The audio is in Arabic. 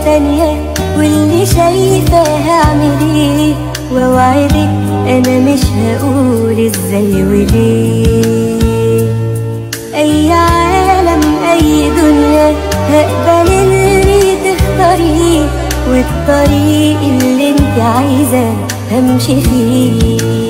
ثانية، واللي شايفة هعمل ايه، واوعدك انا مش هقول ازاي وليه. اي عالم اي دنيا هقبل اللي تختاريه، والطريق اللي انت عايزة همشي فيه.